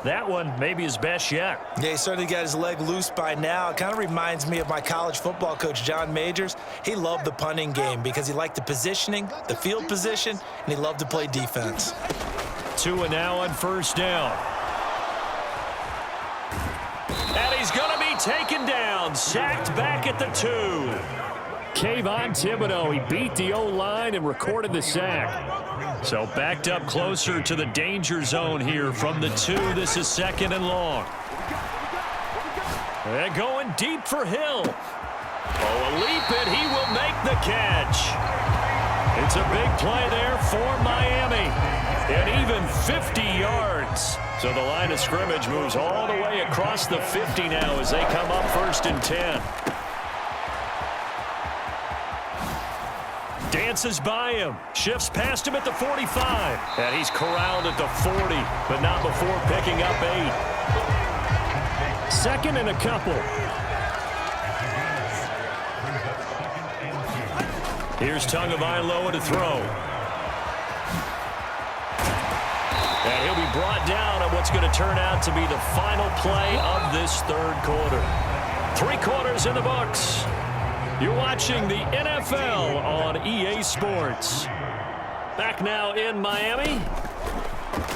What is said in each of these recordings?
that one maybe his best yet. Yeah, he certainly got his leg loose by now. It kind of reminds me of my college football coach, John Majors. He loved the punting game because he liked the positioning, the field position, and he loved to play defense. 2 and now on first down. And he's going to be taken down, sacked back at the 2. Kayvon Thibodeau, he beat the O-line and recorded the sack. So backed up closer to the danger zone here from the 2. This is 2nd and long. And going deep for Hill. Oh, a leap, and he will make the catch. It's a big play there for Miami. And even 50 yards. So the line of scrimmage moves all the way across the 50 now as they come up 1st and 10. Dances by him, shifts past him at the 45, and he's corralled at the 40, but not before picking up 8. 2nd and a couple. Here's Tagovailoa to throw. And he'll be brought down on what's going to turn out to be the final play of this 3rd quarter. 3 quarters in the books. You're watching the NFL on EA Sports. Back now in Miami.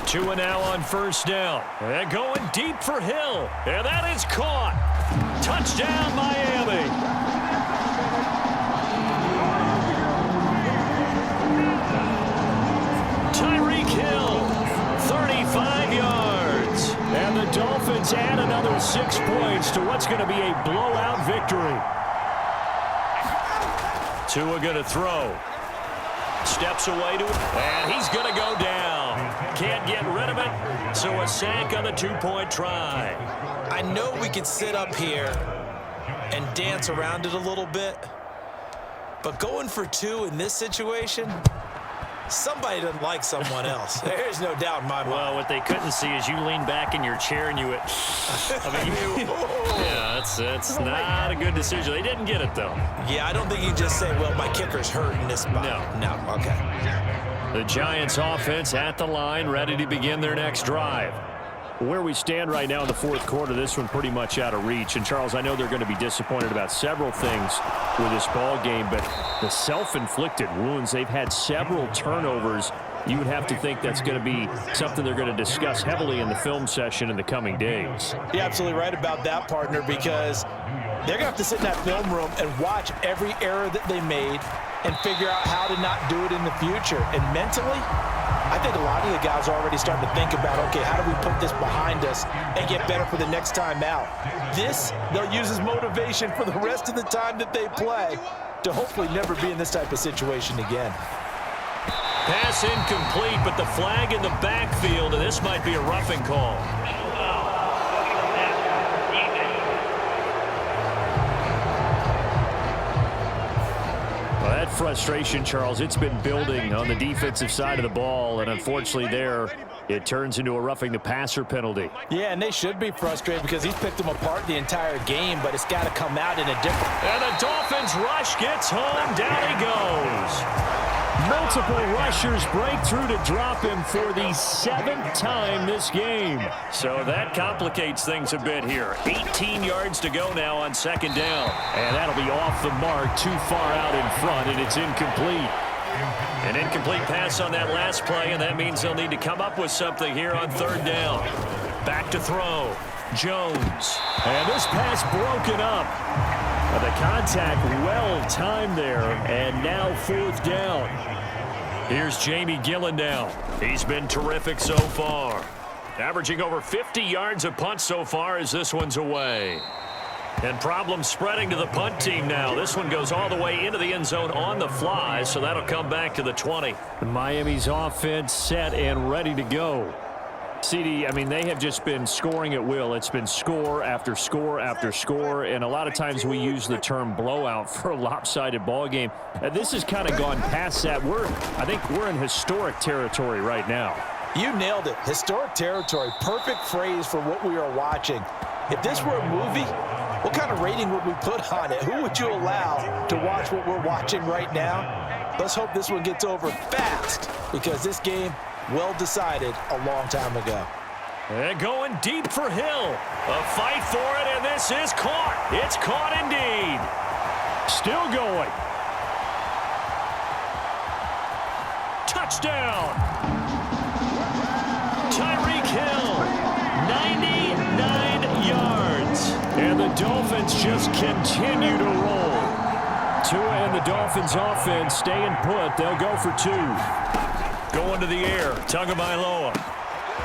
2 and now on first down. And going deep for Hill. And that is caught. Touchdown, Miami. Tyreek Hill, 35 yards. And the Dolphins add another 6 points to what's going to be a blowout victory. Tua going to throw. Steps away to it, and he's going to go down. Can't get rid of it, so a sack on the 2-point try. I know we could sit up here and dance around it a little bit, but going for 2 in this situation, somebody doesn't like someone else. There's no doubt in my mind. Well, what they couldn't see is you lean back in your chair and you went, yeah, it's not a good decision. They didn't get it, though. Yeah, I don't think you just say, well, my kicker's hurt in this spot. No, okay. The Giants offense at the line, ready to begin their next drive. Where we stand right now in the 4th quarter, this one pretty much out of reach. And, Charles, I know they're going to be disappointed about several things with this ball game, but the self-inflicted wounds, they've had several turnovers. You would have to think that's going to be something they're going to discuss heavily in the film session in the coming days. You're absolutely right about that, partner, because they're going to have to sit in that film room and watch every error that they made and figure out how to not do it in the future. And mentally, I think a lot of the guys are already starting to think about, okay, how do we put this behind us and get better for the next time out? This, they'll use as motivation for the rest of the time that they play to hopefully never be in this type of situation again. Pass incomplete, but the flag in the backfield, and this might be a roughing call. Well, that frustration, Charles, it's been building on the defensive side of the ball, and unfortunately there, it turns into a roughing the passer penalty. Yeah, and they should be frustrated because he's picked them apart the entire game, but it's got to come out in a different... And the Dolphins rush gets home, down he goes. Multiple rushers break through to drop him for the 7th time this game. So that complicates things a bit here. 18 yards to go now on 2nd down. And that'll be off the mark, too far out in front, and it's incomplete. An incomplete pass on that last play, and that means they'll need to come up with something here on 3rd down. Back to throw. Jones. And this pass broken up. The contact well-timed there, and now 4th down. Here's Jamie Gillen now. He's been terrific so far. Averaging over 50 yards a punt so far as this one's away. And problems spreading to the punt team now. This one goes all the way into the end zone on the fly, so that'll come back to the 20. Miami's offense set and ready to go. CD, I mean, they have just been scoring at will. It's been score after score after score, and a lot of times we use the term blowout for a lopsided ball game. This has kind of gone past that. I think we're in historic territory right now. You nailed it. Historic territory. Perfect phrase for what we are watching. If this were a movie, what kind of rating would we put on it? Who would you allow to watch what we're watching right now? Let's hope this one gets over fast, because this game well decided a long time ago. And going deep for Hill. A fight for it, and this is caught. It's caught indeed. Still going. Touchdown. Tyreek Hill, 99 yards. And the Dolphins just continue to roll. Tua and the Dolphins offense staying put. They'll go for 2. Going to the air. Tagovailoa.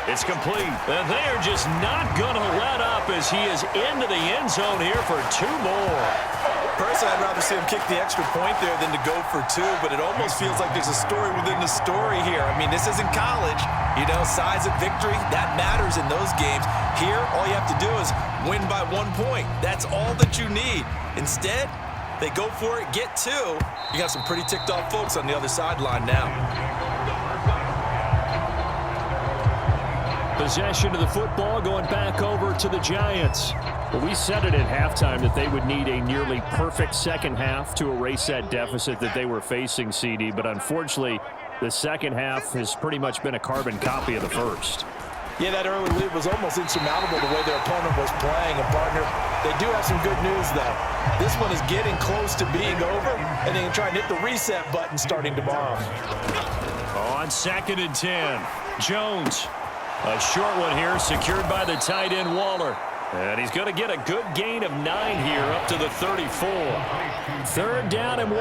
It's complete. And they are just not going to let up as he is into the end zone here for 2 more. Personally, I'd rather see him kick the extra point there than to go for 2, but it almost feels like there's a story within the story here. I mean, this isn't college. You know, size of victory, that matters in those games. Here, all you have to do is win by 1 point. That's all that you need. Instead, they go for it, get 2. You got some pretty ticked off folks on the other sideline now. Possession of the football going back over to the Giants. Well, we said it at halftime that they would need a nearly perfect second half to erase that deficit that they were facing, CD. But unfortunately, the second half has pretty much been a carbon copy of the first. Yeah, that early lead was almost insurmountable the way their opponent was playing. And, partner, they do have some good news, though. This one is getting close to being over, and they can try and hit the reset button starting tomorrow. On 2nd and 10, Jones. A short one here, secured by the tight end Waller. And he's going to get a good gain of 9 here up to the 34. 3rd down and 1.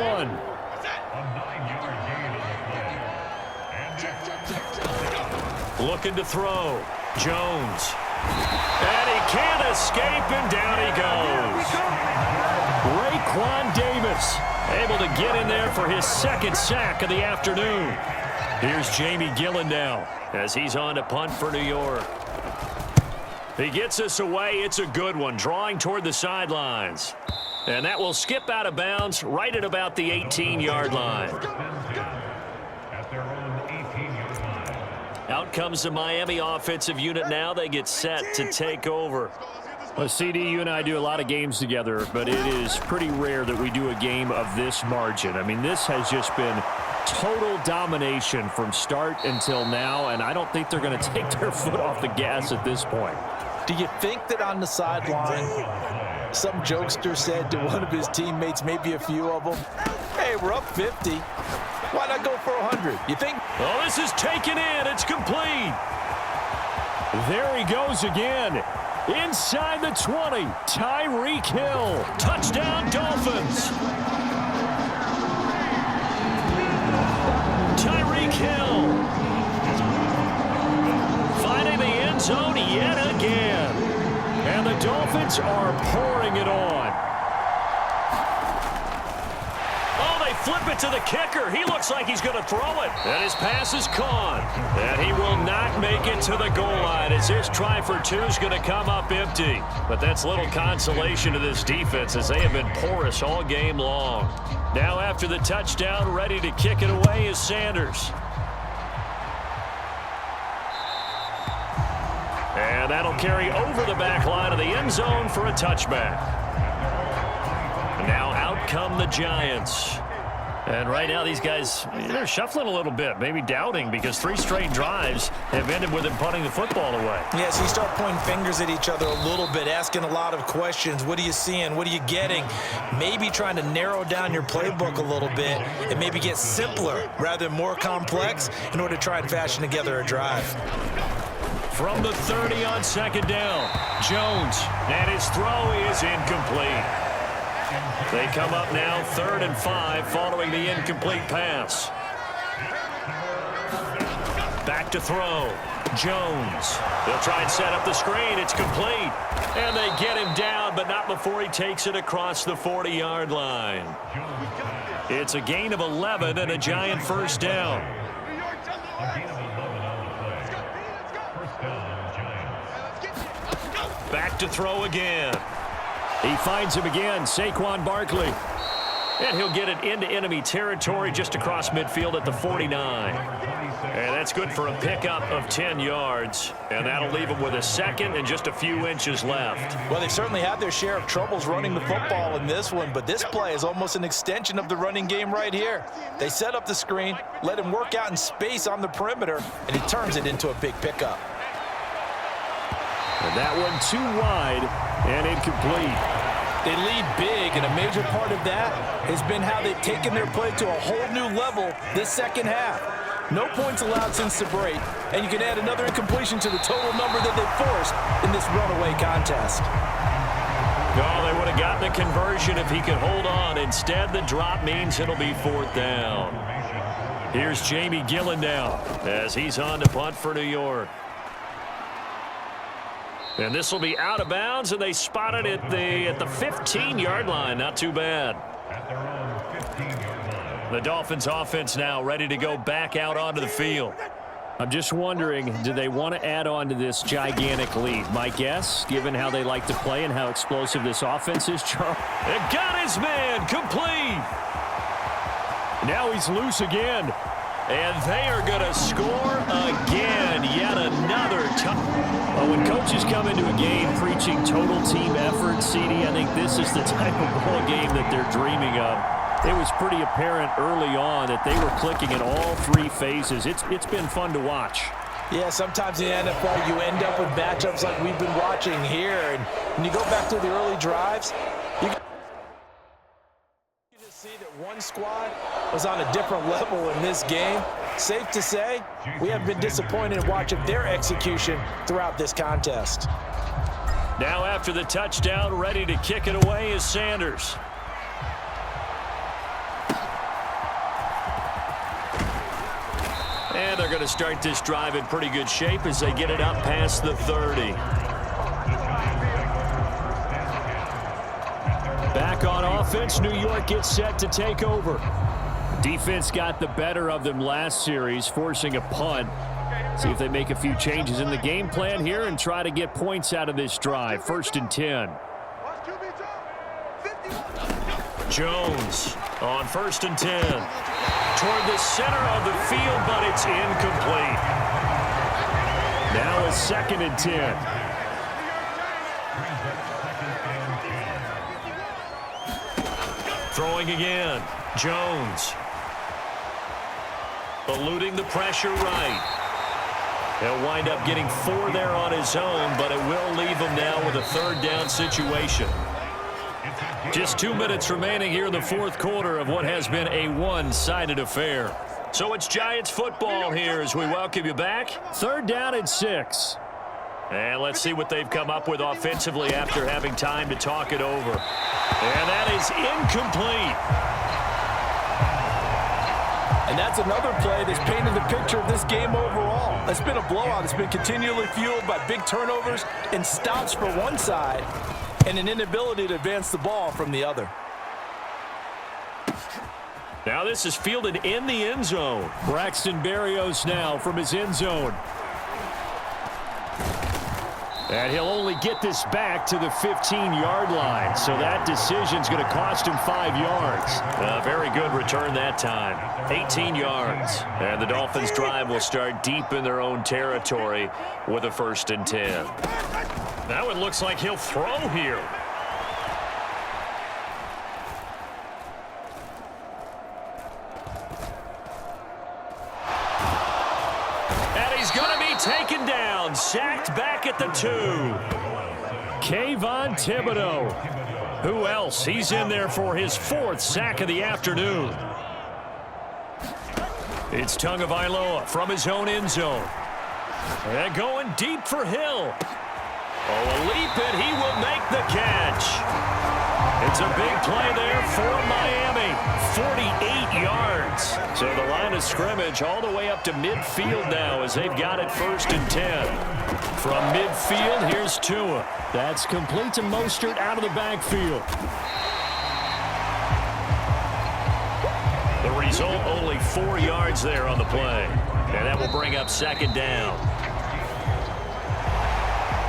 Looking to throw. Jones. And he can't escape, and down he goes. Raekwon Davis able to get in there for his 2nd sack of the afternoon. Here's Jamie Gillen now as he's on to punt for New York. He gets us away. It's a good one, drawing toward the sidelines. And that will skip out of bounds right at about the 18-yard line. Out comes the Miami offensive unit now. They get set to take over. Well, CD, you and I do a lot of games together, but it is pretty rare that we do a game of this margin. I mean, this has just been total domination from start until now, and I don't think they're going to take their foot off the gas at this point. Do you think that on the sideline, some jokester said to one of his teammates, maybe a few of them, hey, we're up 50. Why not go for 100? You think? Oh, this is taken in. It's complete. There he goes again. Inside the 20, Tyreek Hill. Touchdown, Dolphins. Tyreek Hill finding the end zone yet again. And the Dolphins are pouring it on. Oh, they flip it to the kicker. He looks like he's going to throw it. And his pass is caught. And he will not make it to the goal line as this try for 2 is going to come up empty. But that's little consolation to this defense as they have been porous all game long. Now after the touchdown, ready to kick it away is Sanders. And that'll carry over the back line of the end zone for a touchback. Now out come the Giants. And right now these guys, they're shuffling a little bit, maybe doubting, because 3 straight drives have ended with them punting the football away. Yeah, so you start pointing fingers at each other a little bit, asking a lot of questions. What are you seeing? What are you getting? Maybe trying to narrow down your playbook a little bit and maybe get simpler rather than more complex in order to try and fashion together a drive. From the 30 on 2nd down, Jones, and his throw is incomplete. They come up now 3rd and 5 following the incomplete pass. Back to throw. Jones. They'll try and set up the screen. It's complete. And they get him down, but not before he takes it across the 40-yard line. It's a gain of 11 and a Giant 1st down. Back to throw again. He finds him again, Saquon Barkley. And he'll get it into enemy territory just across midfield at the 49. And that's good for a pickup of 10 yards. And that'll leave him with a 2nd and just a few inches left. Well, they've certainly had their share of troubles running the football in this one, but this play is almost an extension of the running game right here. They set up the screen, let him work out in space on the perimeter, and he turns it into a big pickup. That one too wide and incomplete. They lead big, and a major part of that has been how they've taken their play to a whole new level this second half. No points allowed since the break, and you can add another incompletion to the total number that they forced in this runaway contest. Oh, they would have gotten a conversion if he could hold on. Instead, the drop means it'll be 4th down. Here's Jamie Gillen now as he's on to punt for New York. And this will be out of bounds, and they spot it at the 15-yard line. Not too bad. The Dolphins offense now ready to go back out onto the field. I'm just wondering, do they want to add on to this gigantic lead? My guess, given how they like to play and how explosive this offense is, Charles. It got his man complete. Now he's loose again. And they are going to score again. Yet another touchdown. Well, when coaches come into a game preaching total team effort, CD, I think this is the type of ball game that they're dreaming of. It was pretty apparent early on that they were clicking in all 3 phases. It's been fun to watch. Yeah, sometimes in the NFL you end up with matchups like we've been watching here. And when you go back to the early drives, you just see that one squad was on a different level in this game. Safe to say, we have been disappointed in watching their execution throughout this contest. Now after the touchdown, ready to kick it away is Sanders. And they're going to start this drive in pretty good shape as they get it up past the 30. Back on offense, New York gets set to take over. Defense got the better of them last series, forcing a punt. See if they make a few changes in the game plan here and try to get points out of this drive. 1st and 10. Jones on 1st and 10. Toward the center of the field, but it's incomplete. Now a 2nd and 10. Throwing again. Jones. Eluding the pressure right. He'll wind up getting 4 there on his own, but it will leave him now with a 3rd down situation. Just 2 minutes remaining here in the 4th quarter of what has been a one-sided affair. So it's Giants football here as we welcome you back. 3rd down and 6. And let's see what they've come up with offensively after having time to talk it over. And that is incomplete. And that's another play that's painted the picture of this game overall. It's been a blowout. It's been continually fueled by big turnovers and stops for one side and an inability to advance the ball from the other. Now this is fielded in the end zone. Braxton Berrios now from his end zone. And he'll only get this back to the 15-yard line. So that decision's going to cost him 5 yards. A very good return that time. 18 yards. And the Dolphins drive will start deep in their own territory with a 1st and 10. Now it looks like he'll throw here. And he's going to be taken down. Sacked back at the 2. Kayvon Thibodeau. Who else? He's in there for his 4th sack of the afternoon. It's Tagovailoa from his own end zone. And going deep for Hill. Oh, a leap, and he will make the catch. It's a big play there for Miami. 48 yards. So the line of scrimmage all the way up to midfield now as they've got it 1st and 10. From midfield, here's Tua. That's complete to Mostert out of the backfield. The result, only 4 yards there on the play. And that will bring up 2nd down.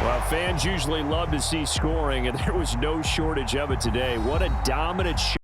Well, fans usually love to see scoring, and there was no shortage of it today. What a dominant shot.